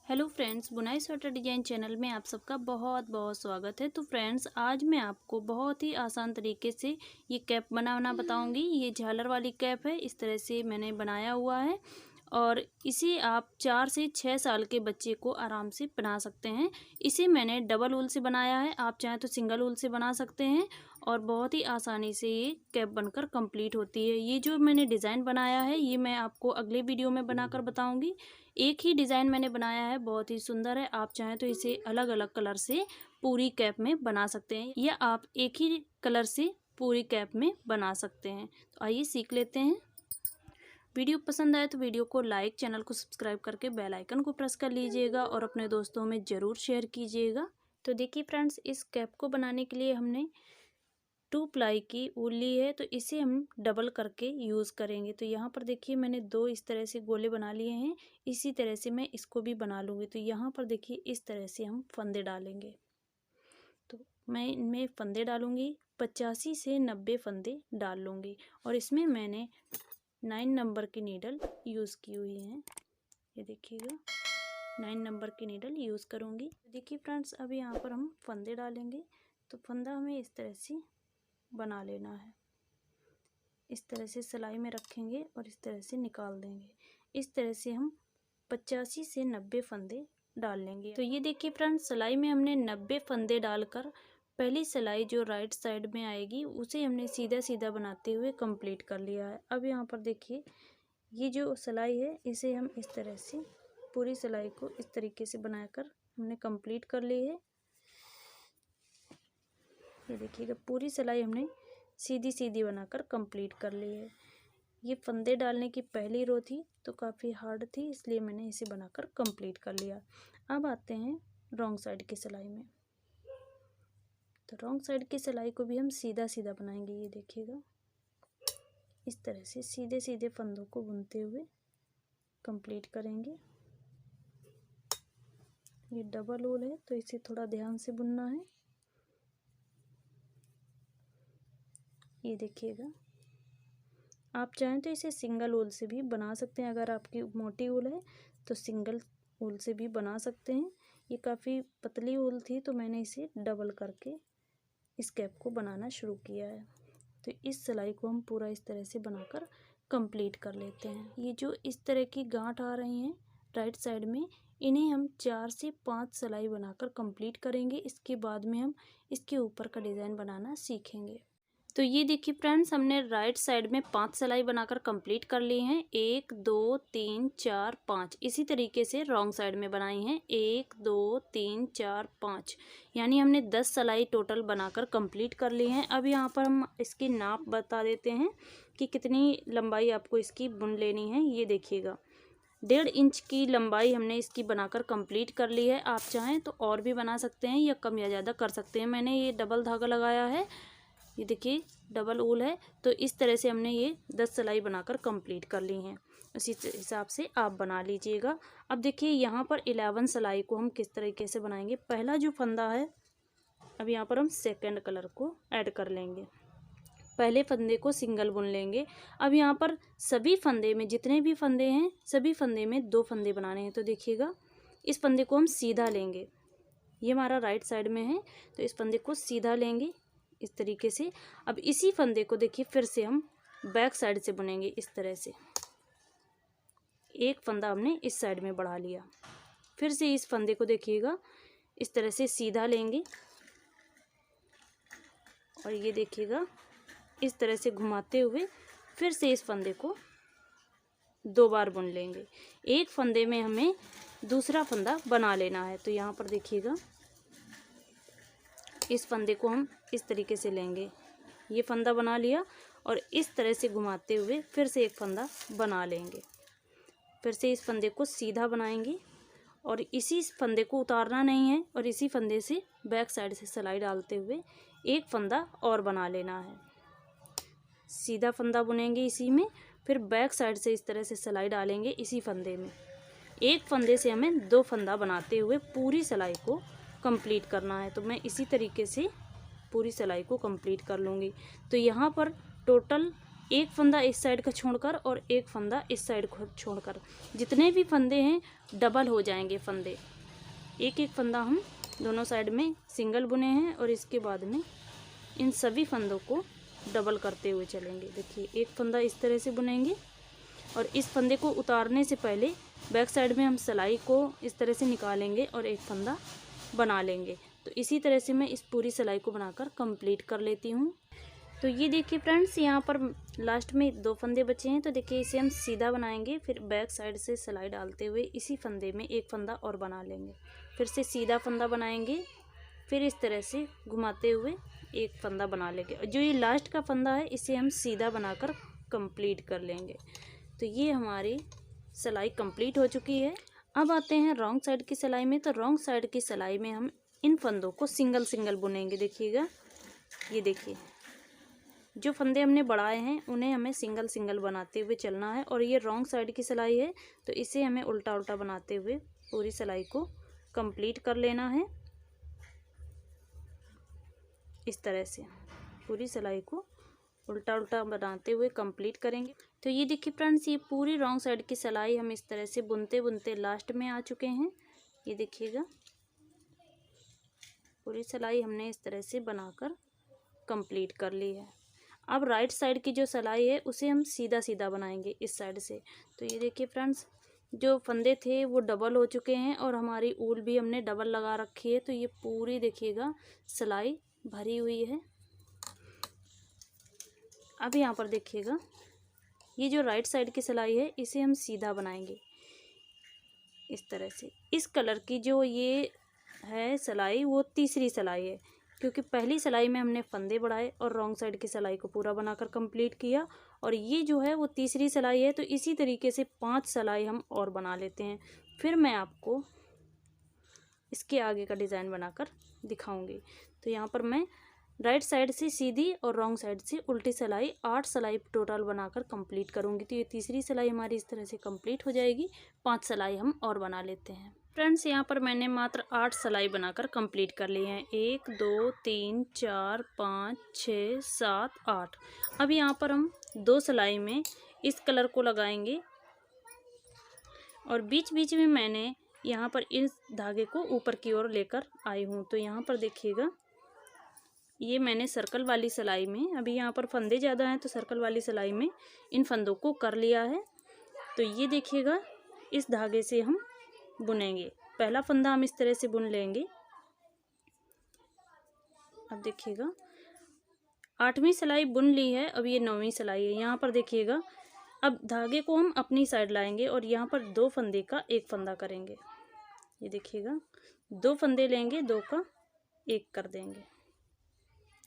Hello friends, बुनाई sweater design channel में आप सबका बहुत बहुत स्वागत है। तो फ्रेंड्स, आज मैं आपको बहुत ही आसान तरीके से ये कैप बनाना बताऊंगी। ये झालर वाली कैप है, इस तरह से मैंने बनाया हुआ है और इसे आप 4 से 6 साल के बच्चे को आराम से बना सकते हैं। इसे मैंने डबल ऊल से बनाया है, आप चाहें तो सिंगल ऊल से बना सकते हैं और बहुत ही आसानी से ये कैप बनकर कंप्लीट होती है। ये जो मैंने डिज़ाइन बनाया है ये मैं आपको अगले वीडियो में बनाकर बताऊंगी। एक ही डिज़ाइन मैंने बनाया है, बहुत ही सुंदर है। आप चाहें तो इसे अलग अलग कलर से पूरी कैप में बना सकते हैं या आप एक ही कलर से पूरी कैप में बना सकते हैं। तो आइए सीख लेते हैं। वीडियो पसंद आए तो वीडियो को लाइक, चैनल को सब्सक्राइब करके बेल आइकन को प्रेस कर लीजिएगा और अपने दोस्तों में ज़रूर शेयर कीजिएगा। तो देखिए फ्रेंड्स, इस कैप को बनाने के लिए हमने 2 प्लाई की ऊल ली है, तो इसे हम डबल करके यूज़ करेंगे। तो यहाँ पर देखिए मैंने 2 इस तरह से गोले बना लिए हैं, इसी तरह से मैं इसको भी बना लूँगी। तो यहाँ पर देखिए इस तरह से हम फंदे डालेंगे। तो मैं इनमें फंदे डालूँगी, 85 से 90 फंदे डाल लूँगी और इसमें मैंने 9 नंबर की नीडल यूज़ की हुई है। ये देखिएगा 9 नंबर की नीडल यूज़ करूँगी। देखिए फ्रेंड्स, अभी यहाँ पर हम फंदे डालेंगे। तो फंदा हमें इस तरह से बना लेना है। इस तरह से सिलाई में रखेंगे और इस तरह से निकाल देंगे। इस तरह से हम 85 से 90 फंदे डाल लेंगे। तो ये देखिए फ्रेंड्स, सिलाई में हमने 90 फंदे डालकर पहली सिलाई जो राइट साइड में आएगी उसे हमने सीधा सीधा बनाते हुए कंप्लीट कर लिया है। अब यहाँ पर देखिए ये जो सिलाई है इसे हम इस तरह से पूरी सिलाई को इस तरीके से बनाकर हमने कंप्लीट कर ली है। ये देखिएगा पूरी सिलाई हमने सीधी सीधी बनाकर कंप्लीट कर ली है। ये फंदे डालने की पहली रो थी तो काफ़ी हार्ड थी, इसलिए मैंने इसे बनाकर कंप्लीट कर लिया। अब आते हैं रॉन्ग साइड की सिलाई में। तो रॉन्ग साइड की सिलाई को भी हम सीधा सीधा बनाएंगे। ये देखिएगा इस तरह से सीधे सीधे फंदों को बुनते हुए कंप्लीट करेंगे। ये डबल ऊल है तो इसे थोड़ा ध्यान से बुनना है। ये देखिएगा, आप चाहें तो इसे सिंगल ऊल से भी बना सकते हैं। अगर आपकी मोटी ऊल है तो सिंगल ऊल से भी बना सकते हैं। ये काफ़ी पतली ऊल थी तो मैंने इसे डबल करके इस कैप को बनाना शुरू किया है। तो इस सिलाई को हम पूरा इस तरह से बनाकर कंप्लीट कर लेते हैं। ये जो इस तरह की गांठ आ रही हैं राइट साइड में, इन्हें हम 4 से 5 सिलाई बनाकर कंप्लीट करेंगे। इसके बाद में हम इसके ऊपर का डिज़ाइन बनाना सीखेंगे। तो ये देखिए फ्रेंड्स, हमने राइट साइड में 5 सिलाई बनाकर कंप्लीट कर ली हैं। 1 2 3 4 5 इसी तरीके से रॉन्ग साइड में बनाई हैं। 1 2 3 4 5 यानी हमने 10 सिलाई टोटल बनाकर कंप्लीट कर ली हैं। अब यहाँ पर हम इसकी नाप बता देते हैं कि कितनी लंबाई आपको इसकी बुन लेनी है। ये देखिएगा 1.5 इंच की लंबाई हमने इसकी बनाकर कंप्लीट कर ली है। आप चाहें तो और भी बना सकते हैं या कम या ज़्यादा कर सकते हैं। मैंने ये डबल धागा लगाया है, ये देखिए डबल ऊल है, तो इस तरह से हमने ये 10 सिलाई बनाकर कंप्लीट कर ली हैं। उसी हिसाब से आप बना लीजिएगा। अब देखिए यहाँ पर 11 सिलाई को हम किस तरीके से बनाएंगे। पहला जो फंदा है, अब यहाँ पर हम सेकंड कलर को ऐड कर लेंगे। पहले फंदे को सिंगल बुन लेंगे। अब यहाँ पर सभी फंदे में जितने भी फंदे हैं सभी फंदे में 2 फंदे बनाने हैं। तो देखिएगा इस फंदे को हम सीधा लेंगे। ये हमारा राइट साइड में है तो इस फंदे को सीधा लेंगे इस तरीके से। अब इसी फंदे को देखिए फिर से हम बैक साइड से बुनेंगे इस तरह से। एक फंदा हमने इस साइड में बढ़ा लिया, फिर से इस फंदे को देखिएगा इस तरह से सीधा लेंगे और ये देखिएगा इस तरह से घुमाते हुए फिर से इस फंदे को 2 बार बुन लेंगे। एक फंदे में हमें दूसरा फंदा बना लेना है। तो यहाँ पर देखिएगा इस फंदे को हम इस तरीके से लेंगे, ये फंदा बना लिया और इस तरह से घुमाते हुए फिर से एक फंदा बना लेंगे। फिर से इस फंदे को सीधा बनाएंगे और इसी फंदे को उतारना नहीं है और इसी फंदे से बैक साइड से सिलाई डालते हुए एक फंदा और बना लेना है। सीधा फंदा बुनेंगे इसी में, फिर बैक साइड से इस तरह से सिलाई डालेंगे इसी फंदे में। एक फंदे से हमें 2 फंदा बनाते हुए पूरी सिलाई को कंप्लीट करना है। तो मैं इसी तरीके से पूरी सिलाई को कंप्लीट कर लूँगी। तो यहाँ पर टोटल एक फंदा इस साइड का छोड़कर और एक फंदा इस साइड को छोड़कर, जितने भी फंदे हैं डबल हो जाएंगे फंदे। एक एक फंदा हम दोनों साइड में सिंगल बुने हैं और इसके बाद में इन सभी फंदों को डबल करते हुए चलेंगे। देखिए एक फंदा इस तरह से बुनेंगे और इस फंदे को उतारने से पहले बैक साइड में हम सिलाई को इस तरह से निकालेंगे और एक फंदा बना लेंगे। तो इसी तरह से मैं इस पूरी सिलाई को बनाकर कंप्लीट कर लेती हूँ। तो ये देखिए फ्रेंड्स, यहाँ पर लास्ट में 2 फंदे बचे हैं। तो देखिए इसे हम सीधा बनाएंगे, फिर बैक साइड से सिलाई डालते हुए इसी फंदे में एक फंदा और बना लेंगे, फिर से सीधा फंदा बनाएंगे, फिर इस तरह से घुमाते हुए एक फंदा बना लेंगे। और जो ये लास्ट का फंदा है इसे हम सीधा बनाकर कंप्लीट कर लेंगे। तो ये हमारी सिलाई कंप्लीट हो चुकी है। अब आते हैं रॉन्ग साइड की सिलाई में। तो रॉन्ग साइड की सिलाई में हम इन फंदों को सिंगल सिंगल बुनेंगे। देखिएगा, ये देखिए जो फंदे हमने बढ़ाए हैं उन्हें हमें सिंगल सिंगल बनाते हुए चलना है। और ये रॉन्ग साइड की सिलाई है तो इसे हमें उल्टा उल्टा बनाते हुए पूरी सिलाई को कंप्लीट कर लेना है। इस तरह से पूरी सिलाई को उल्टा उल्टा बनाते हुए कंप्लीट करेंगे। तो ये देखिए फ्रेंड्स, ये पूरी रॉन्ग साइड की सिलाई हम इस तरह से बुनते बुनते लास्ट में आ चुके हैं। ये देखिएगा पूरी सिलाई हमने इस तरह से बनाकर कंप्लीट कर ली है। अब राइट साइड की जो सिलाई है उसे हम सीधा सीधा बनाएंगे इस साइड से। तो ये देखिए फ्रेंड्स, जो फंदे थे वो डबल हो चुके हैं और हमारी ऊल भी हमने डबल लगा रखी है। तो ये पूरी देखिएगा सिलाई भरी हुई है। अब यहाँ पर देखिएगा ये जो राइट साइड की सिलाई है इसे हम सीधा बनाएंगे इस तरह से। इस कलर की जो ये है सिलाई वो तीसरी सिलाई है, क्योंकि पहली सिलाई में हमने फंदे बढ़ाए और रॉन्ग साइड की सिलाई को पूरा बनाकर कंप्लीट किया। और ये जो है वो तीसरी सिलाई है। तो इसी तरीके से 5 सिलाई हम और बना लेते हैं, फिर मैं आपको इसके आगे का डिज़ाइन बनाकर दिखाऊंगी। तो यहाँ पर मैं राइट साइड से सीधी और रॉन्ग साइड से उल्टी सिलाई 8 सिलाई टोटल बनाकर कंप्लीट करूँगी। तो ये तीसरी सिलाई हमारी इस तरह से कंप्लीट हो जाएगी। 5 सिलाई हम और बना लेते हैं। फ्रेंड्स, यहाँ पर मैंने मात्र 8 सिलाई बनाकर कंप्लीट कर ली हैं। 1 2 3 4 5 6 7 8। अब यहाँ पर हम 2 सिलाई में इस कलर को लगाएंगे और बीच बीच में मैंने यहाँ पर इस धागे को ऊपर की ओर लेकर आई हूँ। तो यहाँ पर देखिएगा ये मैंने सर्कल वाली सिलाई में, अभी यहाँ पर फंदे ज़्यादा हैं तो सर्कल वाली सिलाई में इन फंदों को कर लिया है। तो ये देखिएगा इस धागे से हम बुनेंगे। पहला फंदा हम इस तरह से बुन लेंगे। अब देखिएगा 8वीं सिलाई बुन ली है, अब ये 9वीं सिलाई है। यहाँ पर देखिएगा अब धागे को हम अपनी साइड लाएंगे और यहाँ पर 2 फंदे का एक फंदा करेंगे। ये देखिएगा 2 फंदे लेंगे, 2 का 1 कर देंगे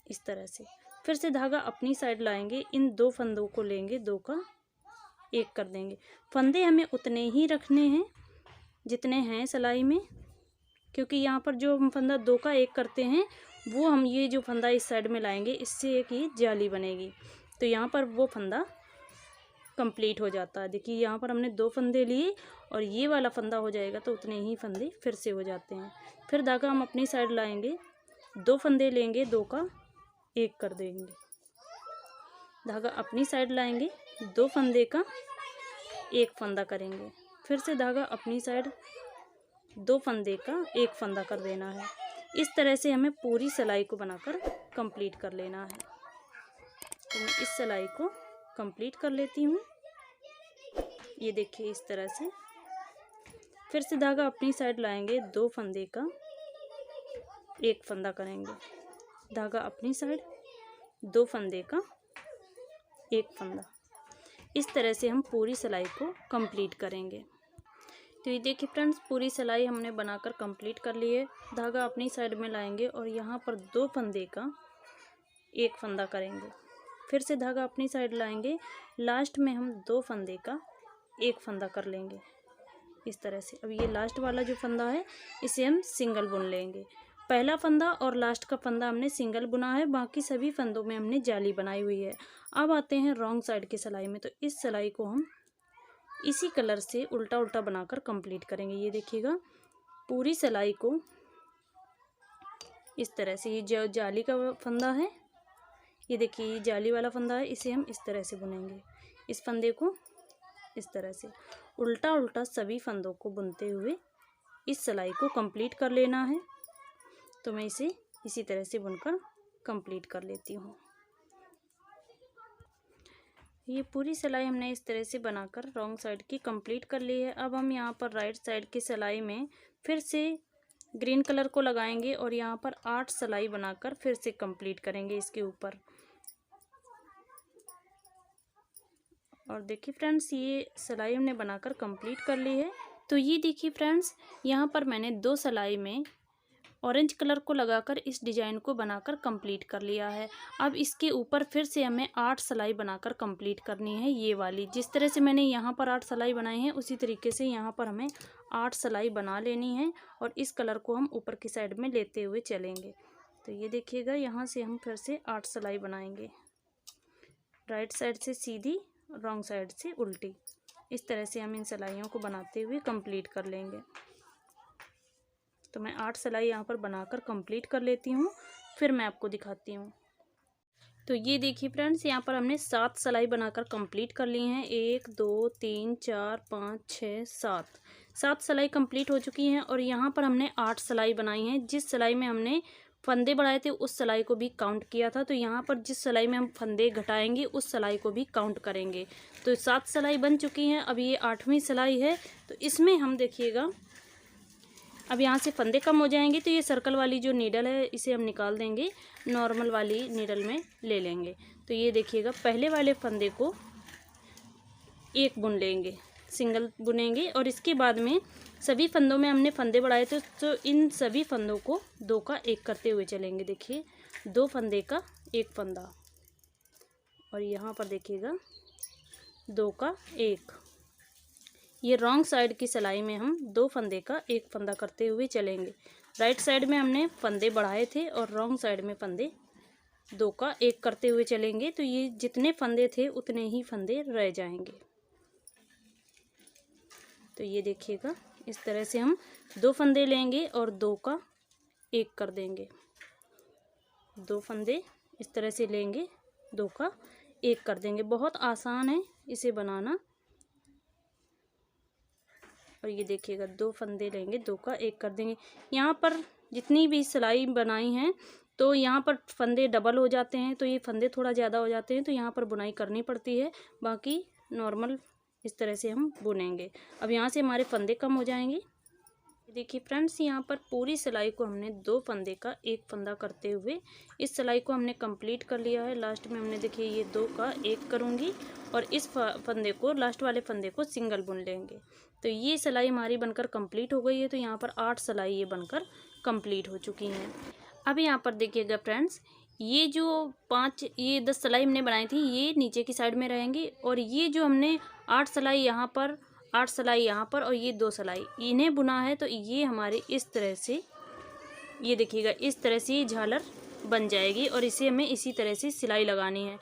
इस तरह से। फिर से धागा अपनी साइड लाएंगे, इन 2 फंदों को लेंगे, 2 का 1 कर देंगे। फंदे हमें उतने ही रखने हैं जितने हैं सिलाई में, क्योंकि यहाँ पर जो हम फंदा 2 का 1 करते हैं वो हम ये जो फंदा इस साइड में लाएंगे इससे एक ये जाली बनेगी। तो यहाँ पर वो फंदा कंप्लीट हो जाता है। देखिए यहाँ पर हमने 2 फंदे लिए और ये वाला फंदा हो जाएगा तो उतने ही फंदे फिर से हो जाते हैं। फिर धागा हम अपनी साइड लाएंगे, 2 फंदे लेंगे, 2 का 1 कर देंगे। धागा अपनी साइड लाएंगे, 2 फंदे का 1 फंदा करेंगे। फिर से धागा अपनी साइड, 2 फंदे का 1 फंदा कर देना है। इस तरह से हमें पूरी सिलाई को बनाकर कंप्लीट कर लेना है। तो मैं इस सिलाई को कंप्लीट कर लेती हूँ। ये देखिए इस तरह से। फिर से धागा अपनी साइड लाएंगे, 2 फंदे का 1 फंदा करेंगे। धागा अपनी साइड, 2 फंदे का 1 फंदा। इस तरह से हम पूरी सिलाई को कंप्लीट करेंगे। तो ये देखिए फ्रेंड्स, पूरी सिलाई हमने बनाकर कंप्लीट कर ली है। धागा अपनी साइड में लाएंगे और यहाँ पर 2 फंदे का 1 फंदा करेंगे। फिर से धागा अपनी साइड लाएंगे, लास्ट में हम 2 फंदे का 1 फंदा कर लेंगे इस तरह से। अब ये लास्ट वाला जो फंदा है इसे हम सिंगल बुन लेंगे। पहला फंदा और लास्ट का फंदा हमने सिंगल बुना है, बाकी सभी फंदों में हमने जाली बनाई हुई है। अब आते हैं रॉन्ग साइड की सिलाई में। तो इस सिलाई को हम इसी कलर से उल्टा उल्टा बनाकर कंप्लीट करेंगे। ये देखिएगा पूरी सिलाई को इस तरह से, ये जो जाली का फंदा है ये देखिए ये जाली वाला फंदा है, इसे हम इस तरह से बुनेंगे। इस फंदे को इस तरह से उल्टा उल्टा सभी फंदों को बुनते हुए इस सिलाई को कंप्लीट कर लेना है। तो मैं इसे इसी तरह से बुनकर कंप्लीट कर लेती हूँ। ये पूरी सिलाई हमने इस तरह से बनाकर रॉन्ग साइड की कंप्लीट कर ली है। अब हम यहाँ पर राइट साइड की सिलाई में फिर से ग्रीन कलर को लगाएंगे और यहाँ पर 8 सिलाई बनाकर फिर से कंप्लीट करेंगे इसके ऊपर। और देखिए फ्रेंड्स ये सिलाई हमने बनाकर कंप्लीट कर ली है। तो ये देखिए फ्रेंड्स यहाँ पर मैंने 2 सिलाई में ऑरेंज कलर को लगाकर इस डिज़ाइन को बनाकर कंप्लीट कर लिया है। अब इसके ऊपर फिर से हमें 8 सिलाई बनाकर कंप्लीट करनी है। ये वाली जिस तरह से मैंने यहाँ पर 8 सिलाई बनाई है उसी तरीके से यहाँ पर हमें 8 सिलाई बना लेनी है और इस कलर को हम ऊपर की साइड में लेते हुए चलेंगे। तो ये देखिएगा यहाँ से हम फिर से 8 सिलाई बनाएंगे, राइट साइड से सीधी, रॉन्ग साइड से उल्टी। इस तरह से हम इन सिलाइयों को बनाते हुए कंप्लीट कर लेंगे। तो मैं 8 सिलाई यहाँ पर बनाकर कंप्लीट कर लेती हूँ, फिर मैं आपको दिखाती हूँ। तो ये देखिए फ्रेंड्स यहाँ पर हमने 7 सिलाई बनाकर कंप्लीट कर ली हैं। 1 2 3 4 5 6 7 सिलाई कंप्लीट हो चुकी हैं। और यहाँ पर हमने 8 सिलाई बनाई हैं। जिस सिलाई में हमने फंदे बढ़ाए थे उस सिलाई को भी काउंट किया था। तो यहाँ पर जिस सिलाई में हम फंदे घटाएंगे उस सिलाई को भी काउंट करेंगे। तो 7 सिलाई बन चुकी हैं। अब ये 8वीं सिलाई है। तो इसमें हम देखिएगा अब यहाँ से फंदे कम हो जाएंगे तो ये सर्कल वाली जो नीडल है इसे हम निकाल देंगे, नॉर्मल वाली नीडल में ले लेंगे। तो ये देखिएगा पहले वाले फंदे को एक बुन लेंगे, सिंगल बुनेंगे। और इसके बाद में सभी फंदों में हमने फंदे बढ़ाए थे तो इन सभी फंदों को 2 का 1 करते हुए चलेंगे। देखिए 2 फंदे का 1 फंदा और यहाँ पर देखिएगा 2 का 1। ये रॉन्ग साइड की सिलाई में हम 2 फंदे का 1 फंदा करते हुए चलेंगे। राइट साइड में हमने फंदे बढ़ाए थे और रॉन्ग साइड में फंदे 2 का 1 करते हुए चलेंगे। तो ये जितने फंदे थे उतने ही फंदे रह जाएंगे। तो ये देखिएगा इस तरह से हम 2 फंदे लेंगे और 2 का 1 कर देंगे। 2 फंदे इस तरह से लेंगे, 2 का 1 कर देंगे। बहुत आसान है इसे बनाना। और ये देखिएगा 2 फंदे लेंगे, 2 का 1 कर देंगे। यहाँ पर जितनी भी सिलाई बनाई हैं तो यहाँ पर फंदे डबल हो जाते हैं, तो ये फंदे थोड़ा ज़्यादा हो जाते हैं तो यहाँ पर बुनाई करनी पड़ती है। बाकी नॉर्मल इस तरह से हम बुनेंगे। अब यहाँ से हमारे फंदे कम हो जाएंगे। देखिए फ्रेंड्स यहाँ पर पूरी सिलाई को हमने 2 फंदे का 1 फंदा करते हुए इस सिलाई को हमने कंप्लीट कर लिया है। लास्ट में हमने देखिए ये 2 का 1 करूँगी और इस फंदे को, लास्ट वाले फंदे को सिंगल बुन लेंगे। तो ये सिलाई हमारी बनकर कंप्लीट हो गई है। तो यहाँ पर 8 सिलाई ये बनकर कंप्लीट हो चुकी हैं। अब यहाँ पर देखिएगा फ्रेंड्स ये जो 10 सिलाई हमने बनाई थी ये नीचे की साइड में रहेंगी और ये जो हमने 8 सिलाई यहाँ पर, 8 सिलाई यहाँ पर और ये 2 सिलाई इन्हें बुना है। तो ये हमारे इस तरह से, ये देखिएगा इस तरह से ये झालर बन जाएगी और इसे हमें इसी तरह से सिलाई लगानी है।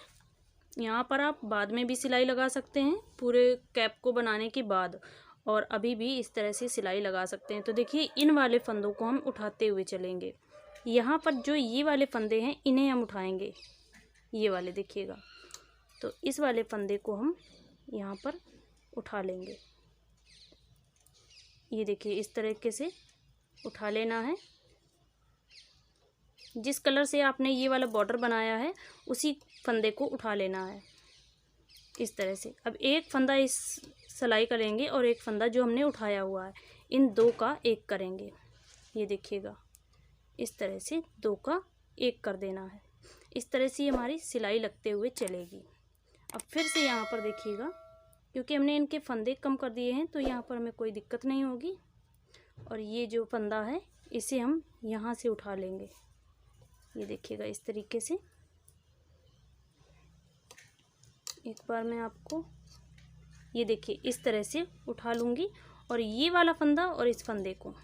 यहाँ पर आप बाद में भी सिलाई लगा सकते हैं पूरे कैप को बनाने के बाद, और अभी भी इस तरह से सिलाई लगा सकते हैं। तो देखिए इन वाले फंदों को हम उठाते हुए चलेंगे। यहाँ पर जो ये वाले फंदे हैं इन्हें हम उठाएंगे, ये वाले देखिएगा। तो इस वाले फंदे को हम यहाँ पर उठा लेंगे। ये देखिए इस तरीके से उठा लेना है। जिस कलर से आपने ये वाला बॉर्डर बनाया है उसी फंदे को उठा लेना है इस तरह से। अब एक फंदा इस सिलाई करेंगे और एक फंदा जो हमने उठाया हुआ है इन 2 का 1 करेंगे। ये देखिएगा इस तरह से 2 का 1 कर देना है। इस तरह से हमारी सिलाई लगते हुए चलेगी। अब फिर से यहाँ पर देखिएगा क्योंकि हमने इनके फंदे कम कर दिए हैं तो यहाँ पर हमें कोई दिक्कत नहीं होगी। और ये जो फंदा है इसे हम यहाँ से उठा लेंगे। ये देखिएगा इस तरीके से। एक बार मैं आपको ये देखिए इस तरह से उठा लूँगी और ये वाला फंदा और इस फंदे को,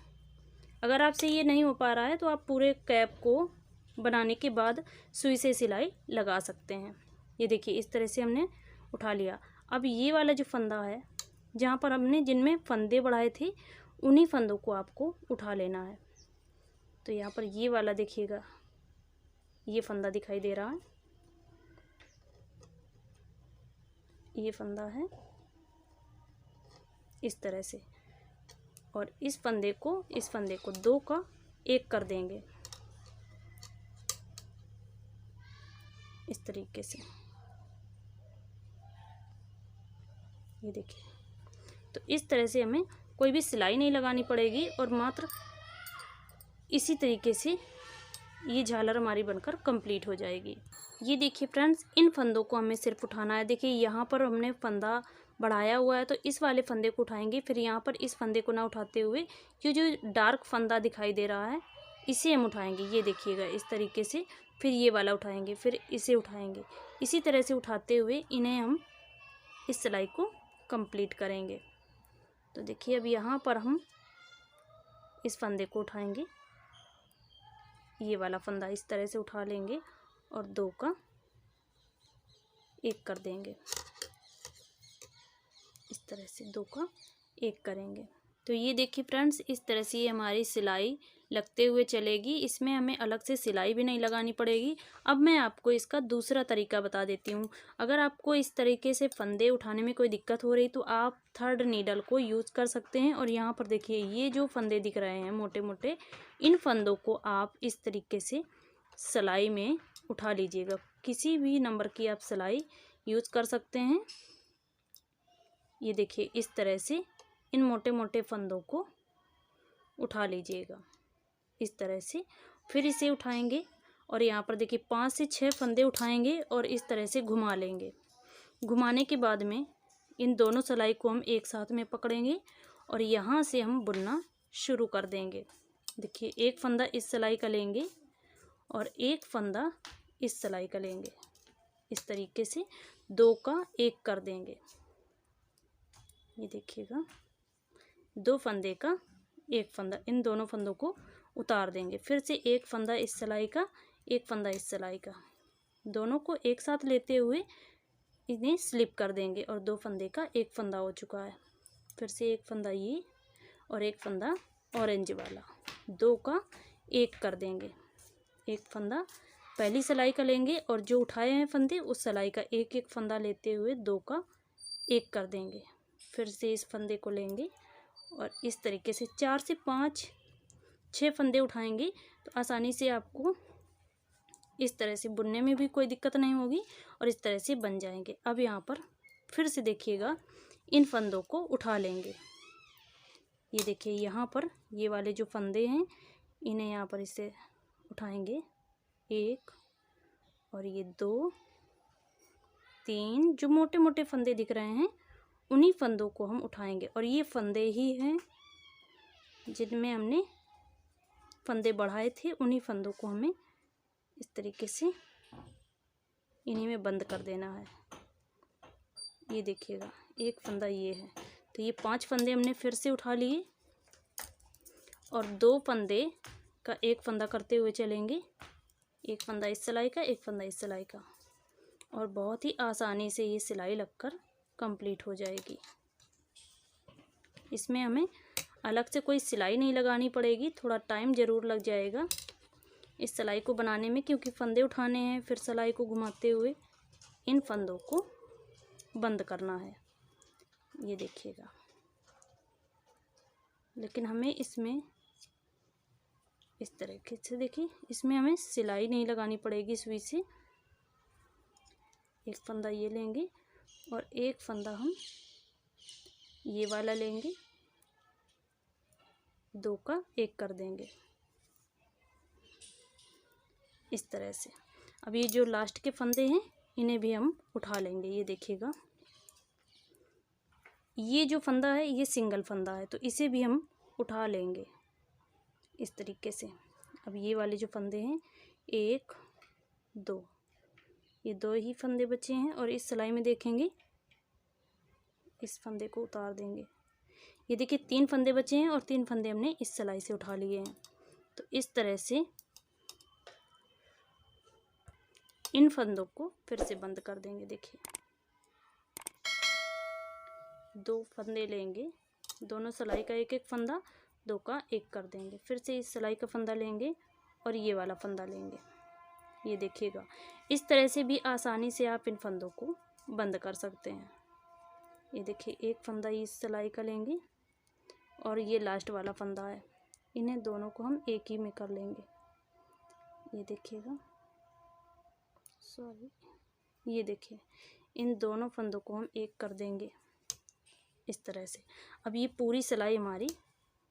अगर आपसे ये नहीं हो पा रहा है तो आप पूरे कैप को बनाने के बाद सुई से सिलाई लगा सकते हैं। ये देखिए इस तरह से हमने उठा लिया। अब ये वाला जो फंदा है जहाँ पर हमने जिनमें फंदे बढ़ाए थे उन्हीं फंदों को आपको उठा लेना है। तो यहाँ पर ये वाला देखिएगा ये फंदा दिखाई दे रहा है, ये फंदा है इस तरह से, और इस फंदे को दो का एक कर देंगे इस तरीके से। ये देखिए, तो इस तरह से हमें कोई भी सिलाई नहीं लगानी पड़ेगी और मात्र इसी तरीके से ये झालर हमारी बनकर कंप्लीट हो जाएगी। ये देखिए फ्रेंड्स, इन फंदों को हमें सिर्फ उठाना है। देखिए यहाँ पर हमने फंदा बढ़ाया हुआ है, तो इस वाले फंदे को उठाएंगे, फिर यहाँ पर इस फंदे को ना उठाते हुए ये जो डार्क फंदा दिखाई दे रहा है इसे हम उठाएंगे। ये देखिएगा इस तरीके से, फिर ये वाला उठाएंगे, फिर इसे उठाएंगे। इसी तरह से उठाते हुए इन्हें हम इस सिलाई को कंप्लीट करेंगे। तो देखिए अब यहाँ पर हम इस फंदे को उठाएंगे, ये वाला फंदा इस तरह से उठा लेंगे और दो का एक कर देंगे। इस तरह से दो का एक करेंगे। तो ये देखिए फ्रेंड्स, इस तरह से ये हमारी सिलाई लगते हुए चलेगी। इसमें हमें अलग से सिलाई भी नहीं लगानी पड़ेगी। अब मैं आपको इसका दूसरा तरीका बता देती हूँ। अगर आपको इस तरीके से फंदे उठाने में कोई दिक्कत हो रही तो आप थर्ड नीडल को यूज़ कर सकते हैं। और यहाँ पर देखिए ये जो फंदे दिख रहे हैं मोटे मोटे, इन फंदों को आप इस तरीके से सिलाई में उठा लीजिएगा। किसी भी नंबर की आप सिलाई यूज़ कर सकते हैं। ये देखिए इस तरह से इन मोटे मोटे फंदों को उठा लीजिएगा इस तरह से। फिर इसे उठाएंगे और यहाँ पर देखिए 5 से 6 फंदे उठाएंगे और इस तरह से घुमा लेंगे। घुमाने के बाद में इन दोनों सिलाई को हम एक साथ में पकड़ेंगे और यहाँ से हम बुनना शुरू कर देंगे। देखिए एक फंदा इस सिलाई का लेंगे और एक फंदा इस सिलाई का लेंगे। इस तरीके से दो का एक कर देंगे। ये देखिएगा, दो फंदे का एक फंदा, इन दोनों फंदों को उतार देंगे। फिर से एक फंदा इस सिलाई का, एक फंदा इस सिलाई का, दोनों को एक साथ लेते हुए इन्हें स्लिप कर देंगे और दो फंदे का एक फंदा हो चुका है। फिर से एक फंदा ये और एक फंदा ऑरेंज वाला, दो का एक कर देंगे। एक फंदा पहली सिलाई का लेंगे और जो उठाए हैं फंदे उस सिलाई का एक एक फंदा लेते हुए दो का एक कर देंगे। फिर से इस फंदे को लेंगे और इस तरीके से 4 से 5 6 फंदे उठाएंगे तो आसानी से आपको इस तरह से बुनने में भी कोई दिक्कत नहीं होगी और इस तरह से बन जाएंगे। अब यहाँ पर फिर से देखिएगा, इन फंदों को उठा लेंगे। ये देखिए यहाँ पर ये वाले जो फंदे हैं इन्हें यहाँ पर इसे उठाएंगे, एक और ये 2 3 जो मोटे मोटे फंदे दिख रहे हैं उन्हीं फंदों को हम उठाएंगे। और ये फंदे ही हैं जिनमें हमने फंदे बढ़ाए थे, उन्हीं फंदों को हमें इस तरीके से इन्हीं में बंद कर देना है। ये देखिएगा एक फंदा ये है, तो ये 5 फंदे हमने फिर से उठा लिए और 2 फंदे का एक फंदा करते हुए चलेंगे। एक फंदा इस सिलाई का, एक फंदा इस सिलाई का, और बहुत ही आसानी से ये सिलाई लगकर कंप्लीट हो जाएगी। इसमें हमें अलग से कोई सिलाई नहीं लगानी पड़ेगी। थोड़ा टाइम ज़रूर लग जाएगा इस सिलाई को बनाने में, क्योंकि फंदे उठाने हैं, फिर सिलाई को घुमाते हुए इन फंदों को बंद करना है। ये देखिएगा, लेकिन हमें इसमें इस तरीके से देखिए, इसमें हमें सिलाई नहीं लगानी पड़ेगी सुई से। एक फंदा ये लेंगे और एक फंदा हम ये वाला लेंगे, दो का एक कर देंगे इस तरह से। अब ये जो लास्ट के फंदे हैं इन्हें भी हम उठा लेंगे। ये देखिएगा, ये जो फंदा है ये सिंगल फंदा है, तो इसे भी हम उठा लेंगे इस तरीके से। अब ये वाले जो फंदे हैं 1 2, ये 2 ही फंदे बचे हैं और इस सिलाई में देखेंगे इस फंदे को उतार देंगे। ये देखिए 3 फंदे बचे हैं और 3 फंदे हमने इस सिलाई से उठा लिए हैं। तो इस तरह से इन फंदों को फिर से बंद कर देंगे। देखिए 2 फंदे लेंगे, दोनों सिलाई का एक एक फंदा, 2 का एक कर देंगे। फिर से इस सिलाई का फंदा लेंगे और ये वाला फंदा लेंगे। ये देखिएगा, इस तरह से भी आसानी से आप इन फंदों को बंद कर सकते हैं। ये देखिए एक फंदा इस सिलाई का लेंगे और ये लास्ट वाला फंदा है, इन्हें दोनों को हम एक ही में कर लेंगे। ये देखिएगा, सॉरी, ये देखिए इन दोनों फंदों को हम एक कर देंगे इस तरह से। अब ये पूरी सिलाई हमारी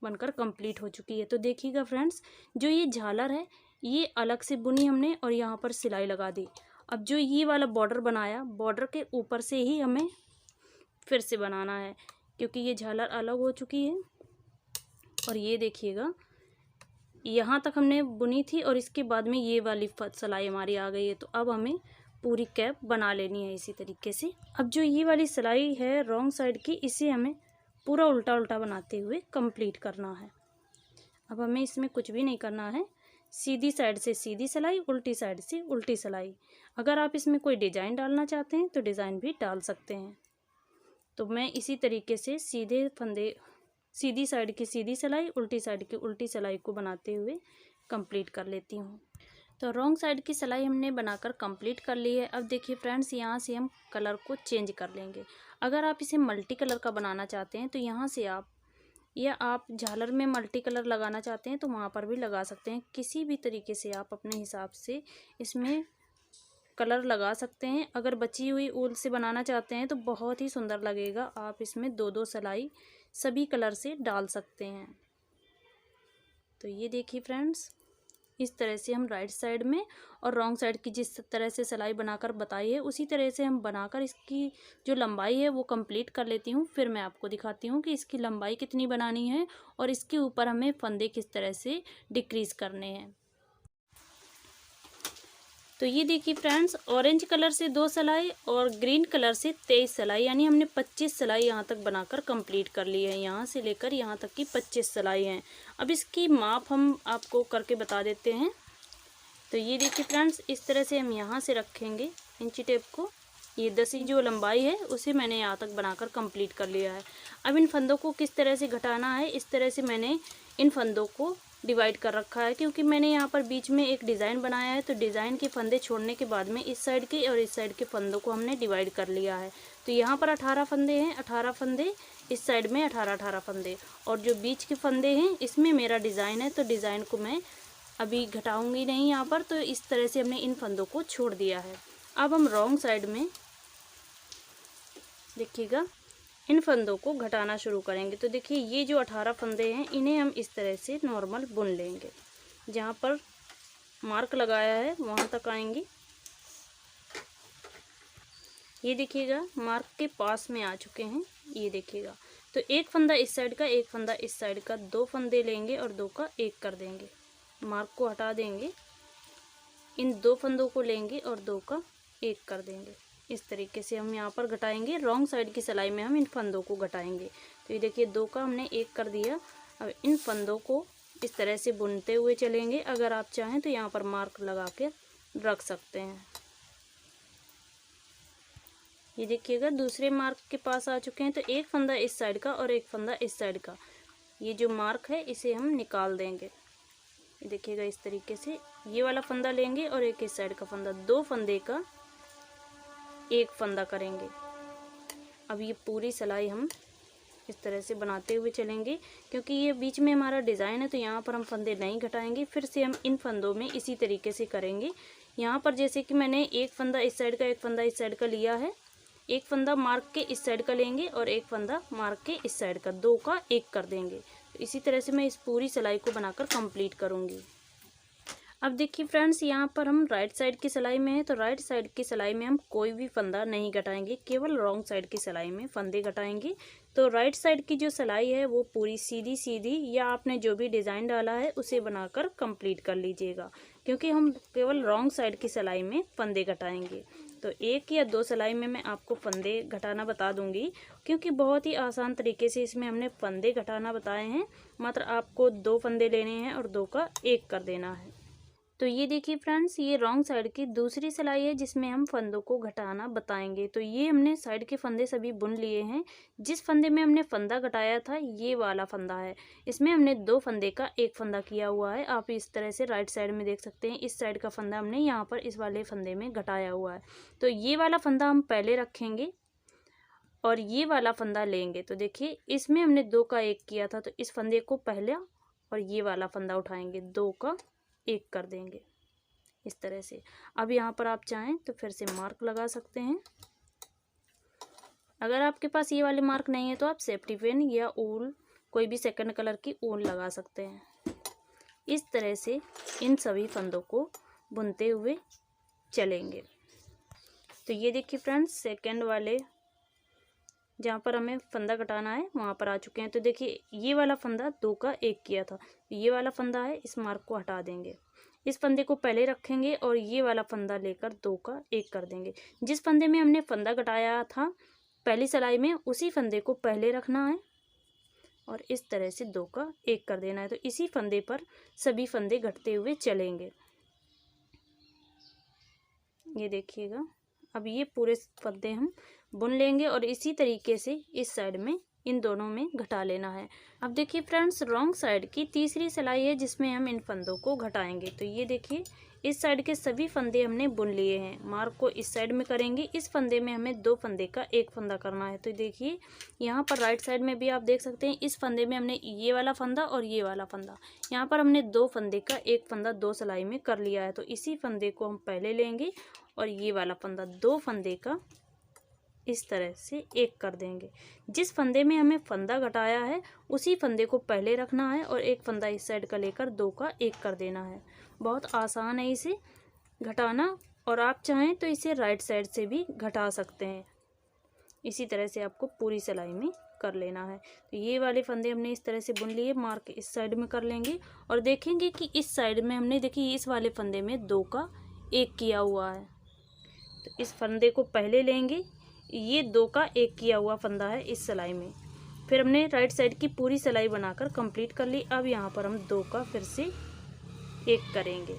बनकर कंप्लीट हो चुकी है। तो देखिएगा फ्रेंड्स, जो ये झालर है ये अलग से बुनी हमने और यहाँ पर सिलाई लगा दी। अब जो ये वाला बॉर्डर बनाया, बॉर्डर के ऊपर से ही हमें फिर से बनाना है, क्योंकि ये झालर अलग हो चुकी है। और ये देखिएगा, यहाँ तक हमने बुनी थी और इसके बाद में ये वाली सिलाई हमारी आ गई है। तो अब हमें पूरी कैप बना लेनी है इसी तरीके से। अब जो ये वाली सिलाई है रॉन्ग साइड की, इसे हमें पूरा उल्टा उल्टा बनाते हुए कंप्लीट करना है। अब हमें इसमें कुछ भी नहीं करना है, सीधी साइड से सीधी सिलाई, उल्टी साइड से उल्टी सिलाई। अगर आप इसमें कोई डिज़ाइन डालना चाहते हैं तो डिज़ाइन भी डाल सकते हैं। तो मैं इसी तरीके से सीधे फंदे, सीधी साइड की सीधी सिलाई, उल्टी साइड की उल्टी सिलाई को बनाते हुए कंप्लीट कर लेती हूँ। तो रॉन्ग साइड की सिलाई हमने बनाकर कंप्लीट कर ली है। अब देखिए फ्रेंड्स, यहाँ से हम कलर को चेंज कर लेंगे। अगर आप इसे मल्टी कलर का बनाना चाहते हैं तो यहाँ से आप झालर में मल्टी कलर लगाना चाहते हैं तो वहाँ पर भी लगा सकते हैं। किसी भी तरीके से आप अपने हिसाब से इसमें कलर लगा सकते हैं। अगर बची हुई ऊल से बनाना चाहते हैं तो बहुत ही सुंदर लगेगा। आप इसमें दो दो सिलाई सभी कलर से डाल सकते हैं। तो ये देखिए फ्रेंड्स, इस तरह से हम राइट साइड में और रॉन्ग साइड की जिस तरह से सिलाई बनाकर बताई है उसी तरह से हम बनाकर इसकी जो लंबाई है वो कंप्लीट कर लेती हूँ। फिर मैं आपको दिखाती हूँ कि इसकी लंबाई कितनी बनानी है और इसके ऊपर हमें फंदे किस तरह से डिक्रीज करने हैं। तो ये देखिए फ्रेंड्स, ऑरेंज कलर से 2 सिलाई और ग्रीन कलर से 23 सिलाई, यानी हमने 25 सिलाई यहाँ तक बनाकर कंप्लीट कर ली है। यहाँ से लेकर यहाँ तक की 25 सिलाई हैं। अब इसकी माप हम आपको करके बता देते हैं। तो ये देखिए फ्रेंड्स, इस तरह से हम यहाँ से रखेंगे इंची टेप को। ये 10 जो लंबाई है उसे मैंने यहाँ तक बनाकर कंप्लीट कर लिया है। अब इन फंदों को किस तरह से घटाना है, इस तरह से मैंने इन फंदों को डिवाइड कर रखा है, क्योंकि मैंने यहाँ पर बीच में एक डिज़ाइन बनाया है। तो डिज़ाइन के फंदे छोड़ने के बाद में इस साइड के और इस साइड के फंदों को हमने डिवाइड कर लिया है। तो यहाँ पर 18 फंदे हैं, 18 फंदे, इस साइड में 18 फंदे, और जो बीच के फंदे हैं इसमें मेरा डिज़ाइन है। तो डिज़ाइन को मैं अभी घटाऊंगी नहीं यहाँ पर। तो इस तरह से हमने इन फंदों को छोड़ दिया है। अब हम रॉन्ग साइड में देखिएगा इन फंदों को घटाना शुरू करेंगे। तो देखिए ये जो 18 फंदे हैं इन्हें हम इस तरह से नॉर्मल बुन लेंगे। जहाँ पर मार्क लगाया है वहाँ तक आएंगे। ये देखिएगा मार्क के पास में आ चुके हैं, ये देखिएगा। तो एक फंदा इस साइड का, एक फंदा इस साइड का, 2 फंदे लेंगे और 2 का 1 कर देंगे। मार्क को हटा देंगे, इन 2 फंदों को लेंगे और 2 का 1 कर देंगे। इस तरीके से हम यहाँ पर घटाएंगे। रॉन्ग साइड की सिलाई में हम इन फंदों को घटाएंगे। तो ये देखिए 2 का हमने 1 कर दिया। अब इन फंदों को इस तरह से बुनते हुए चलेंगे। अगर आप चाहें तो यहाँ पर मार्क लगा के रख सकते हैं। ये देखिएगा दूसरे मार्क के पास आ चुके हैं। तो एक फंदा इस साइड का और एक फंदा इस साइड का, ये जो मार्क है इसे हम निकाल देंगे। ये देखिएगा इस तरीके से ये वाला फंदा लेंगे और एक इस साइड का फंदा, 2 फंदे का 1 फंदा करेंगे। अब ये पूरी सिलाई हम इस तरह से बनाते हुए चलेंगे, क्योंकि ये बीच में हमारा डिज़ाइन है तो यहाँ पर हम फंदे नहीं घटाएंगे। फिर से हम इन फंदों में इसी तरीके से करेंगे। यहाँ पर जैसे कि मैंने एक फंदा इस साइड का, एक फंदा इस साइड का लिया है, एक फंदा मार्क के इस साइड का लेंगे और एक फंदा मार्क के इस साइड का, 2 का 1 कर देंगे। तो इसी तरह से मैं इस पूरी सिलाई को बनाकर कंप्लीट करूँगी। अब देखिए फ्रेंड्स, यहाँ पर हम राइट साइड की सिलाई में है। तो राइट साइड की सिलाई में हम कोई भी फंदा नहीं घटाएंगे, केवल रॉन्ग साइड की सिलाई में फंदे घटाएंगे। तो राइट साइड की जो सिलाई है वो पूरी सीधी सीधी, या आपने जो भी डिज़ाइन डाला है उसे बनाकर कंप्लीट कर लीजिएगा, क्योंकि हम केवल रॉन्ग साइड की सिलाई में फंदे घटाएंगे। तो 1 या 2 सिलाई में मैं आपको फंदे घटाना बता दूंगी, क्योंकि बहुत ही आसान तरीके से इसमें हमने फंदे घटाना बताए हैं। मात्र आपको 2 फंदे लेने हैं और 2 का 1 कर देना है। तो ये देखिए फ्रेंड्स, ये रॉन्ग साइड की दूसरी सिलाई है जिसमें हम फंदों को घटाना बताएंगे। तो ये हमने साइड के फंदे सभी बुन लिए हैं। जिस फंदे में हमने फंदा घटाया था ये वाला फंदा है, इसमें हमने 2 फंदे का 1 फंदा किया हुआ है। आप इस तरह से राइट साइड में देख सकते हैं, इस साइड का फंदा हमने यहाँ पर इस वाले फंदे में घटाया हुआ है। तो ये वाला फंदा हम पहले रखेंगे और ये वाला फंदा लेंगे। तो देखिए इसमें हमने 2 का 1 किया था, तो इस फंदे को पहला और ये वाला फंदा उठाएंगे, 2 का 1 कर देंगे इस तरह से। अब यहाँ पर आप चाहें तो फिर से मार्क लगा सकते हैं। अगर आपके पास ये वाले मार्क नहीं है तो आप सेफ्टी पिन या ऊल, कोई भी सेकंड कलर की ऊल लगा सकते हैं। इस तरह से इन सभी फंदों को बुनते हुए चलेंगे। तो ये देखिए फ्रेंड्स, सेकंड वाले जहाँ पर हमें फंदा कटाना है वहाँ पर आ चुके हैं। तो देखिए ये वाला फंदा 2 का 1 किया था, ये वाला फंदा है, इस मार्क को हटा देंगे। इस फंदे को पहले रखेंगे और ये वाला फंदा लेकर 2 का 1 कर देंगे। जिस फंदे में हमने फंदा कटाया था पहली सिलाई में, उसी फंदे को पहले रखना है और इस तरह से 2 का 1 कर देना है। तो इसी फंदे पर सभी फंदे घटते हुए चलेंगे। ये देखिएगा, अब ये पूरे फंदे हम बुन लेंगे और इसी तरीके से इस साइड में इन दोनों में घटा लेना है। अब देखिए फ्रेंड्स, रॉन्ग साइड की तीसरी सिलाई है जिसमें हम इन फंदों को घटाएंगे। तो ये देखिए इस साइड के सभी फंदे हमने बुन लिए हैं, मार्क को इस साइड में करेंगे। इस फंदे में हमें 2 फंदे का 1 फंदा करना है। तो देखिए यहाँ पर राइट साइड में भी आप देख सकते हैं, इस फंदे में हमने ये वाला फंदा और ये वाला फंदा, यहाँ पर हमने 2 फंदे का 1 फंदा 2 सिलाई में कर लिया है। तो इसी फंदे को हम पहले लेंगे और ये वाला फंदा 2 फंदे का इस तरह से 1 कर देंगे। जिस फंदे में हमें फंदा घटाया है उसी फंदे को पहले रखना है और 1 फंदा इस साइड का लेकर 2 का 1 कर देना है। बहुत आसान है इसे घटाना, और आप चाहें तो इसे राइट साइड से भी घटा सकते हैं। इसी तरह से आपको पूरी सिलाई में कर लेना है। तो ये वाले फंदे हमने इस तरह से बुन लिए, मार्क इस साइड में कर लेंगे और देखेंगे कि इस साइड में हमने देखिए इस वाले फंदे में 2 का 1 किया हुआ है। तो इस फंदे को पहले लेंगे, ये 2 का 1 किया हुआ फंदा है इस सिलाई में। फिर हमने राइट साइड की पूरी सिलाई बनाकर कंप्लीट कर ली। अब यहाँ पर हम 2 का फिर से 1 करेंगे।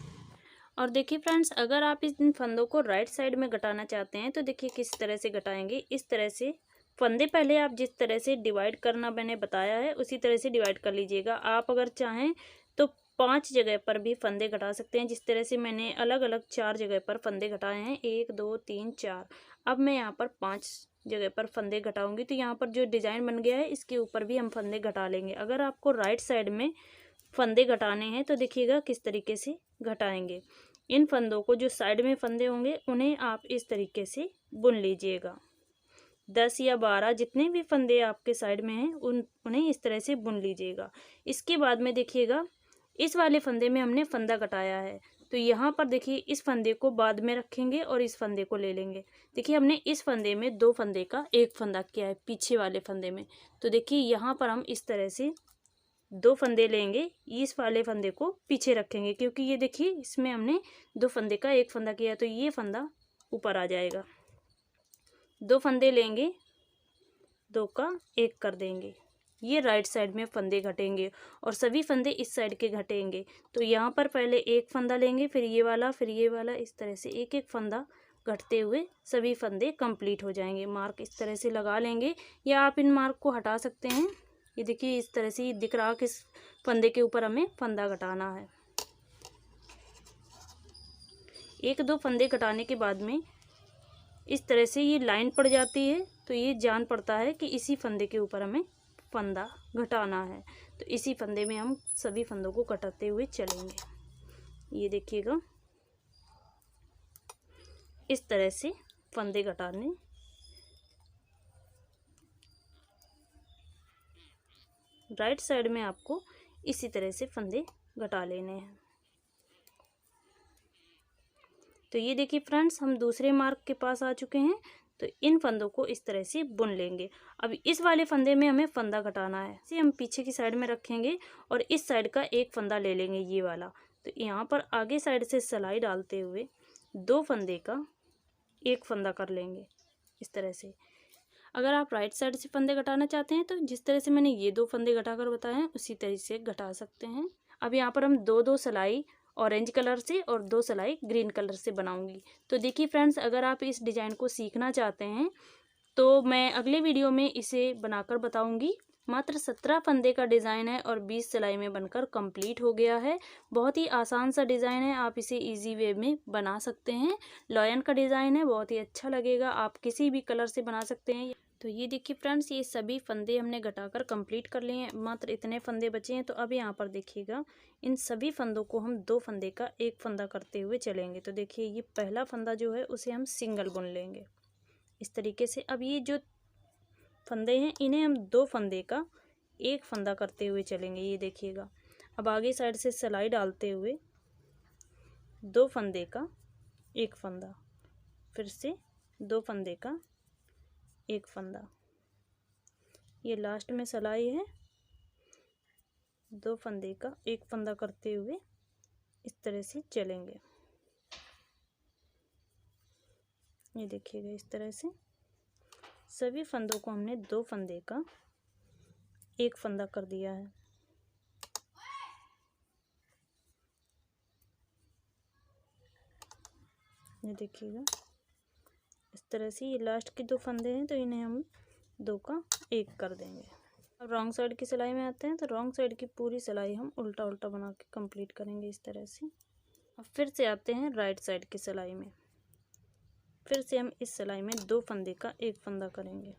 और देखिए फ्रेंड्स, अगर आप इन फंदों को राइट साइड में घटाना चाहते हैं तो देखिए किस तरह से घटाएंगे। इस तरह से फंदे पहले आप जिस तरह से डिवाइड करना मैंने बताया है उसी तरह से डिवाइड कर लीजिएगा। आप अगर चाहें तो 5 जगह पर भी फंदे घटा सकते हैं, जिस तरह से मैंने अलग अलग 4 जगह पर फंदे घटाए हैं, 1 2 3 4। अब मैं यहाँ पर 5 जगह पर फंदे घटाऊंगी। तो यहाँ पर जो डिज़ाइन बन गया है इसके ऊपर भी हम फंदे घटा लेंगे। अगर आपको राइट साइड में फंदे घटाने हैं तो देखिएगा किस तरीके से घटाएंगे। इन फंदों को, जो साइड में फंदे होंगे उन्हें आप इस तरीके से बुन लीजिएगा। 10 या 12 जितने भी फंदे आपके साइड में हैं उन्हें इस तरह से बुन लीजिएगा। इसके बाद में देखिएगा इस वाले फंदे में हमने फंदा घटाया है, तो यहाँ पर देखिए इस फंदे को बाद में रखेंगे और इस फंदे को ले लेंगे। देखिए हमने इस फंदे में 2 फंदे का 1 फंदा किया है पीछे वाले फंदे में। तो देखिए यहाँ पर हम इस तरह से 2 फंदे लेंगे, इस वाले फंदे को पीछे रखेंगे क्योंकि ये देखिए इसमें हमने 2 फंदे का 1 फंदा किया, तो ये फंदा ऊपर आ जाएगा। 2 फंदे लेंगे, 2 का 1 कर देंगे। ये राइट साइड में फंदे घटेंगे और सभी फंदे इस साइड के घटेंगे। तो यहाँ पर पहले 1 फंदा लेंगे, फिर ये वाला, फिर ये वाला, इस तरह से एक एक फंदा घटते हुए सभी फंदे कंप्लीट हो जाएंगे। मार्क इस तरह से लगा लेंगे या आप इन मार्क को हटा सकते हैं। ये देखिए इस तरह से दिख रहा किस फंदे के ऊपर हमें फंदा घटाना है। 1-2 फंदे घटाने के बाद में इस तरह से ये लाइन पड़ जाती है, तो ये जान पड़ता है कि इसी फंदे के ऊपर हमें फंदा घटाना है। तो इसी फंदे में हम सभी फंदों को घटाते हुए चलेंगे। ये देखिएगा इस तरह से फंदे घटाने। राइट साइड में आपको इसी तरह से फंदे घटा लेने हैं। तो ये देखिए फ्रेंड्स, हम दूसरे मार्क के पास आ चुके हैं। तो इन फंदों को इस तरह से बुन लेंगे। अब इस वाले फंदे में हमें फंदा घटाना है, इसे हम पीछे की साइड में रखेंगे और इस साइड का 1 फंदा ले लेंगे, ये वाला। तो यहाँ पर आगे साइड से सिलाई डालते हुए 2 फंदे का 1 फंदा कर लेंगे इस तरह से। अगर आप राइट साइड से फंदे घटाना चाहते हैं तो जिस तरह से मैंने ये 2 फंदे घटाकर बताए हैं उसी तरह से घटा सकते हैं। अब यहाँ पर हम 2-2 सिलाई ऑरेंज कलर से और 2 सिलाई ग्रीन कलर से बनाऊंगी। तो देखिए फ्रेंड्स, अगर आप इस डिज़ाइन को सीखना चाहते हैं तो मैं अगले वीडियो में इसे बनाकर बताऊंगी। मात्र 17 फंदे का डिज़ाइन है और 20 सिलाई में बनकर कंप्लीट हो गया है। बहुत ही आसान सा डिज़ाइन है, आप इसे इजी वे में बना सकते हैं। लॉयन का डिज़ाइन है, बहुत ही अच्छा लगेगा। आप किसी भी कलर से बना सकते हैं। तो ये देखिए फ्रेंड्स, ये सभी फंदे हमने घटाकर कंप्लीट कर लिए हैं। मात्र इतने फंदे बचे हैं। तो अब यहाँ पर देखिएगा, इन सभी फंदों को हम 2 फंदे का एक फंदा करते हुए चलेंगे। तो देखिए, ये पहला फंदा जो है उसे हम सिंगल बुन लेंगे इस तरीके से। अब ये जो फंदे हैं इन्हें हम 2 फंदे का एक फंदा करते हुए चलेंगे। ये देखिएगा, अब आगे साइड से सिलाई डालते हुए 2 फंदे का एक फंदा, फिर से 2 फंदे का एक फंदा, ये लास्ट में सिलाई है। 2 फंदे का एक फंदा करते हुए इस तरह से चलेंगे। ये देखिएगा, इस तरह से सभी फंदों को हमने 2 फंदे का एक फंदा कर दिया है। ये देखिएगा, इस तरह से ये लास्ट के 2 फंदे हैं तो इन्हें हम 2 का एक कर देंगे। अब रॉन्ग साइड की सिलाई में आते हैं। तो रॉन्ग साइड की पूरी सिलाई हम उल्टा उल्टा बना के कंप्लीट करेंगे इस तरह से। अब फिर से आते हैं राइट साइड की सिलाई में। फिर से हम इस सिलाई में 2 फंदे का एक फंदा करेंगे।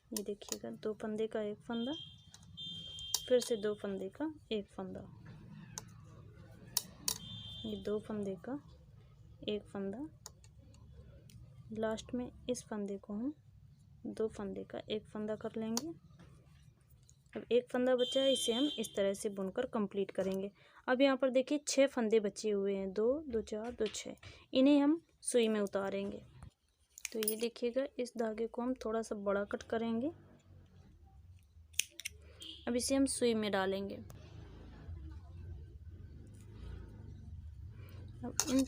ये देखिएगा, 2 फंदे का एक फंदा, फिर से 2 फंदे का एक फंदा, ये 2 फंदे का एक फंदा, लास्ट में इस फंदे को हम 2 फंदे का एक फंदा कर लेंगे। अब एक फंदा बचा है, इसे हम इस तरह से बुनकर कंप्लीट करेंगे। अब यहाँ पर देखिए 6 फंदे बचे हुए हैं, 2 2 4 2 6, इन्हें हम सुई में उतारेंगे। तो ये देखिएगा, इस धागे को हम थोड़ा सा बड़ा कट करेंगे। अब इसे हम सुई में डालेंगे। अब इन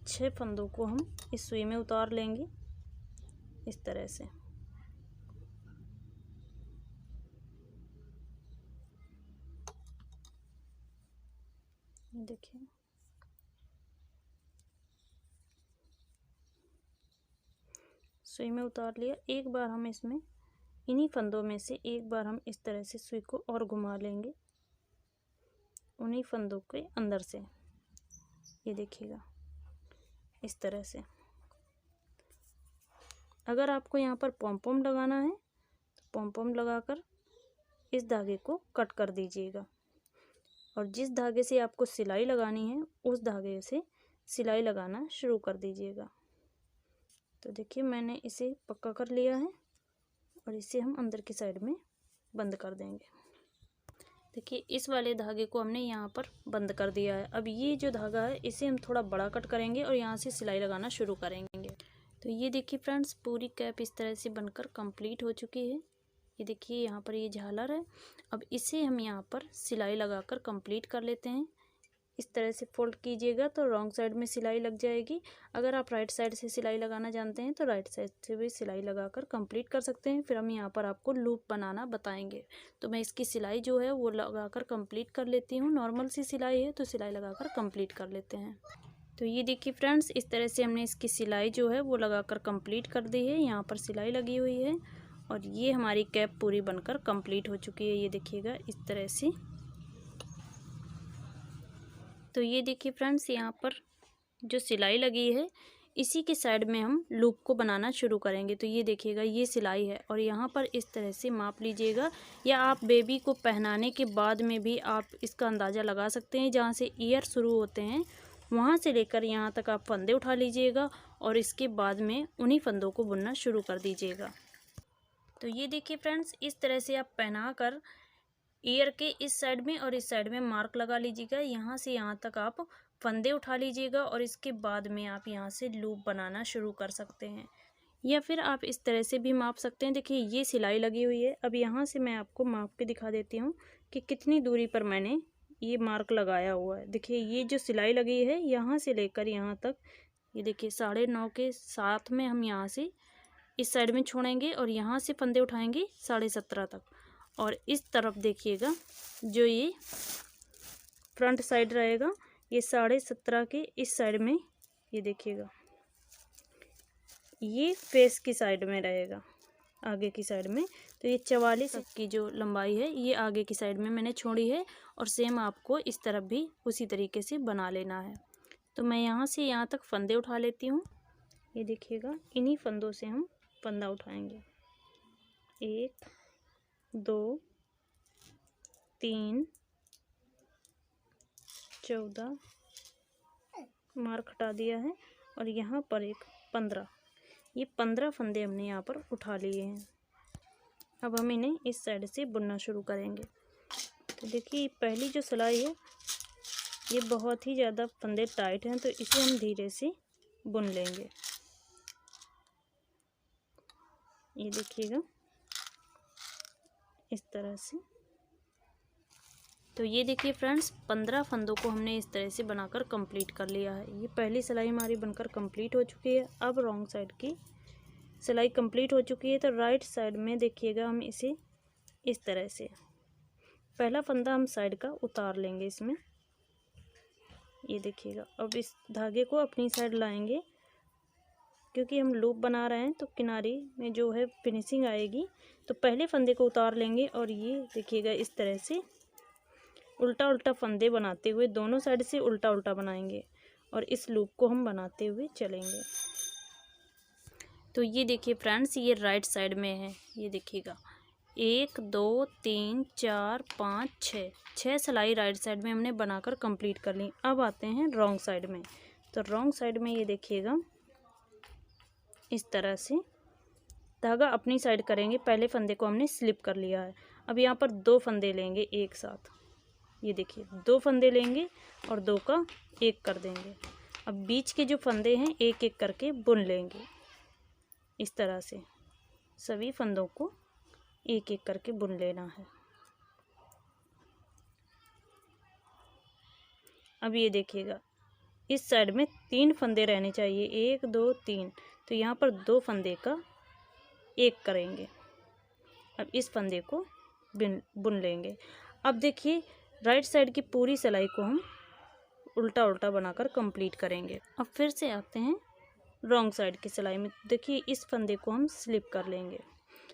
6 फंदों को हम इस सुई में उतार लेंगे इस तरह से। देखिए, सुई में उतार लिया। एक बार हम इसमें इन्हीं फंदों में से एक बार हम इस तरह से सुई को और घुमा लेंगे उन्हीं फंदों के अंदर से। ये देखिएगा, इस तरह से। अगर आपको यहाँ पर पॉम पॉम लगाना है तो पॉम पॉम लगाकर इस धागे को कट कर दीजिएगा, और जिस धागे से आपको सिलाई लगानी है उस धागे से सिलाई लगाना शुरू कर दीजिएगा। तो देखिए, मैंने इसे पक्का कर लिया है और इसे हम अंदर की साइड में बंद कर देंगे। देखिए, इस वाले धागे को हमने यहाँ पर बंद कर दिया है। अब ये जो धागा है इसे हम थोड़ा बड़ा कट करेंगे और यहाँ से सिलाई लगाना शुरू करेंगे। तो ये देखिए फ्रेंड्स, पूरी कैप इस तरह से बनकर कंप्लीट हो चुकी है। ये देखिए, यहाँ पर ये झालर है। अब इसे हम यहाँ पर सिलाई लगाकर कंप्लीट कर लेते हैं। इस तरह से फोल्ड कीजिएगा तो रॉन्ग साइड में सिलाई लग जाएगी। अगर आप राइट साइड से सिलाई लगाना जानते हैं तो राइट साइड से भी सिलाई लगाकर कंप्लीट कर सकते हैं। फिर हम यहाँ पर आपको लूप बनाना बताएंगे। तो मैं इसकी सिलाई जो है वो लगाकर कंप्लीट कर लेती हूँ। नॉर्मल सी सिलाई है तो सिलाई लगाकर कंप्लीट कर लेते हैं। तो ये देखिए फ्रेंड्स, इस तरह से हमने इसकी सिलाई जो है वो लगाकर कंप्लीट कर दी है। यहाँ पर सिलाई लगी हुई है और ये हमारी कैप पूरी बनकर कंप्लीट हो चुकी है। ये देखिएगा, इस तरह से। तो ये देखिए फ्रेंड्स, यहाँ पर जो सिलाई लगी है इसी के साइड में हम लूप को बनाना शुरू करेंगे। तो ये देखिएगा, ये सिलाई है और यहाँ पर इस तरह से माप लीजिएगा, या आप बेबी को पहनाने के बाद में भी आप इसका अंदाज़ा लगा सकते हैं। जहाँ से ईयर शुरू होते हैं वहाँ से लेकर यहाँ तक आप फंदे उठा लीजिएगा और इसके बाद में उन्हीं फंदों को बुनना शुरू कर दीजिएगा। तो ये देखिए फ्रेंड्स, इस तरह से आप पहना कर ईयर के इस साइड में और इस साइड में मार्क लगा लीजिएगा। यहाँ से यहाँ तक आप फंदे उठा लीजिएगा और इसके बाद में आप यहाँ से लूप बनाना शुरू कर सकते हैं, या फिर आप इस तरह से भी माप सकते हैं। देखिए, ये सिलाई लगी हुई है। अब यहाँ से मैं आपको माप के दिखा देती हूँ कि कितनी दूरी पर मैंने ये मार्क लगाया हुआ है। देखिए, ये जो सिलाई लगी है यहाँ से लेकर यहाँ तक, ये देखिए 9.5 के साथ में हम यहाँ से इस साइड में छोड़ेंगे और यहाँ से फंदे उठाएंगे 17.5 तक। और इस तरफ देखिएगा, जो ये फ्रंट साइड रहेगा ये 17.5 के इस साइड में, ये देखिएगा ये फेस की साइड में रहेगा, आगे की साइड में। तो ये 44 की जो लंबाई है ये आगे की साइड में मैंने छोड़ी है, और सेम आपको इस तरफ भी उसी तरीके से बना लेना है। तो मैं यहाँ से यहाँ तक फंदे उठा लेती हूँ। ये देखिएगा, इन्हीं फंदों से हम फंदा उठाएंगे। 1 2 3 14 मार्क हटा दिया है, और यहाँ पर एक 15। ये 15 फंदे हमने यहाँ पर उठा लिए हैं। अब हम इन्हें इस साइड से बुनना शुरू करेंगे। तो देखिए, पहली जो सिलाई है ये बहुत ही ज़्यादा फंदे टाइट हैं, तो इसे हम धीरे से बुन लेंगे। ये देखिएगा, इस तरह से। तो ये देखिए फ्रेंड्स, 15 फंदों को हमने इस तरह से बनाकर कंप्लीट कर लिया है। ये पहली सिलाई हमारी बनकर कंप्लीट हो चुकी है। अब रॉन्ग साइड की सिलाई कंप्लीट हो चुकी है, तो राइट साइड में देखिएगा, हम इसे इस तरह से पहला फंदा हम साइड का उतार लेंगे इसमें। ये देखिएगा, अब इस धागे को अपनी साइड लाएंगे, क्योंकि हम लूप बना रहे हैं तो किनारे में जो है फिनिशिंग आएगी। तो पहले फंदे को उतार लेंगे, और ये देखिएगा इस तरह से उल्टा उल्टा फंदे बनाते हुए दोनों साइड से उल्टा उल्टा बनाएंगे, और इस लूप को हम बनाते हुए चलेंगे। तो ये देखिए फ्रेंड्स, ये राइट साइड में है। ये देखिएगा, 1 2 3 4 5 6 सिलाई राइट साइड में हमने बनाकर कंप्लीट कर ली। अब आते हैं रॉन्ग साइड में। तो रॉन्ग साइड में ये देखिएगा, इस तरह से धागा अपनी साइड करेंगे। पहले फंदे को हमने स्लिप कर लिया है। अब यहाँ पर 2 फंदे लेंगे एक साथ। ये देखिए, 2 फंदे लेंगे और 2 का 1 कर देंगे। अब बीच के जो फंदे हैं एक एक करके बुन लेंगे। इस तरह से सभी फंदों को एक एक करके बुन लेना है। अब ये देखिएगा, इस साइड में 3 फंदे रहने चाहिए, 1 2 3। तो यहाँ पर 2 फंदे का 1 करेंगे। अब इस फंदे को बुन लेंगे। अब देखिए, राइट साइड की पूरी सिलाई को हम उल्टा उल्टा बनाकर कंप्लीट करेंगे। अब फिर से आते हैं रॉन्ग साइड की सिलाई में। देखिए, इस फंदे को हम स्लिप कर लेंगे।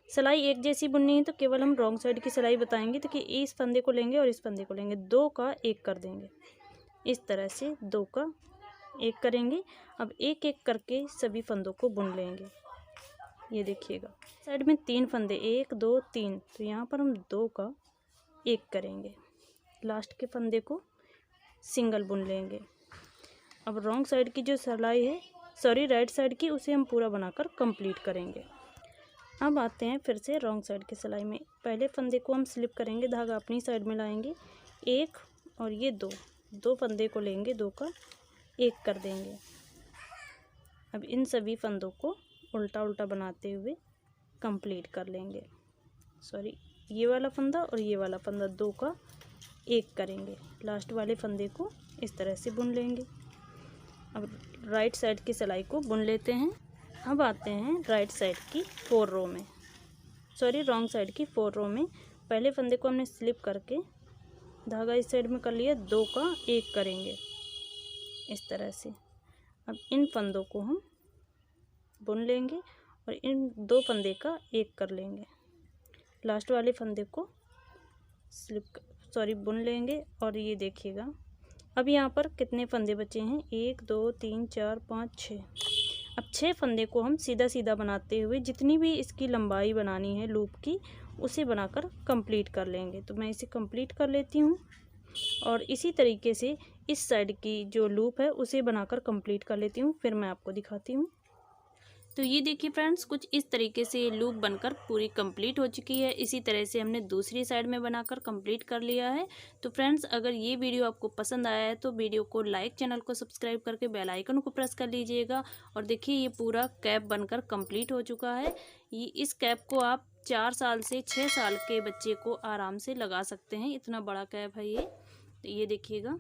सिलाई एक जैसी बुननी है, तो केवल हम रॉन्ग साइड की सिलाई बताएंगे। तो कि इस फंदे को लेंगे और इस फंदे को लेंगे, 2 का 1 कर देंगे। इस तरह से 2 का 1 करेंगे। अब एक एक करके सभी फंदों को बुन लेंगे। ये देखिएगा, साइड में 3 फंदे, 1 2 3। तो यहाँ पर हम 2 का 1 करेंगे। लास्ट के फंदे को सिंगल बुन लेंगे। अब रॉन्ग साइड की जो सिलाई है, सॉरी राइट साइड की, उसे हम पूरा बनाकर कंप्लीट करेंगे। अब आते हैं फिर से रॉन्ग साइड की सिलाई में। पहले फंदे को हम स्लिप करेंगे, धागा अपनी साइड में लाएंगे, 1 और ये 2 फंदे को लेंगे, 2 का 1 कर देंगे। अब इन सभी फंदों को उल्टा उल्टा बनाते हुए कंप्लीट कर लेंगे। सॉरी, ये वाला फंदा और ये वाला फंदा, 2 का 1 करेंगे। लास्ट वाले फंदे को इस तरह से बुन लेंगे। अब राइट साइड की सिलाई को बुन लेते हैं। अब आते हैं राइट साइड की 4 रो में, सॉरी रॉन्ग साइड की 4 रो में। पहले फंदे को हमने स्लिप करके धागा इस साइड में कर लिया, 2 का 1 करेंगे इस तरह से। अब इन फंदों को हम बुन लेंगे और इन 2 फंदे का 1 कर लेंगे। लास्ट वाले फंदे को बुन लेंगे। और ये देखिएगा, अब यहाँ पर कितने फंदे बचे हैं, 1 2 3 4 5 6। अब 6 फंदे को हम सीधा सीधा बनाते हुए जितनी भी इसकी लंबाई बनानी है लूप की, उसे बनाकर कंप्लीट कर लेंगे। तो मैं इसे कंप्लीट कर लेती हूँ, और इसी तरीके से इस साइड की जो लूप है उसे बनाकर कंप्लीट कर लेती हूँ, फिर मैं आपको दिखाती हूँ। तो ये देखिए फ्रेंड्स, कुछ इस तरीके से ये लूप बनकर पूरी कंप्लीट हो चुकी है। इसी तरह से हमने दूसरी साइड में बनाकर कंप्लीट कर लिया है। तो फ्रेंड्स, अगर ये वीडियो आपको पसंद आया है तो वीडियो को लाइक, चैनल को सब्सक्राइब करके बेल आइकन को प्रेस कर लीजिएगा। और देखिए, ये पूरा कैप बनकर कंप्लीट हो चुका है। ये इस कैप को आप 4 साल से 6 साल के बच्चे को आराम से लगा सकते हैं, इतना बड़ा कैप है ये। तो ये देखिएगा,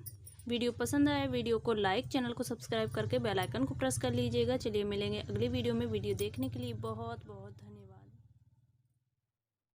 वीडियो पसंद आए वीडियो को लाइक, चैनल को सब्सक्राइब करके बेल आइकन को प्रेस कर लीजिएगा। चलिए मिलेंगे अगली वीडियो में। वीडियो देखने के लिए बहुत बहुत धन्यवाद।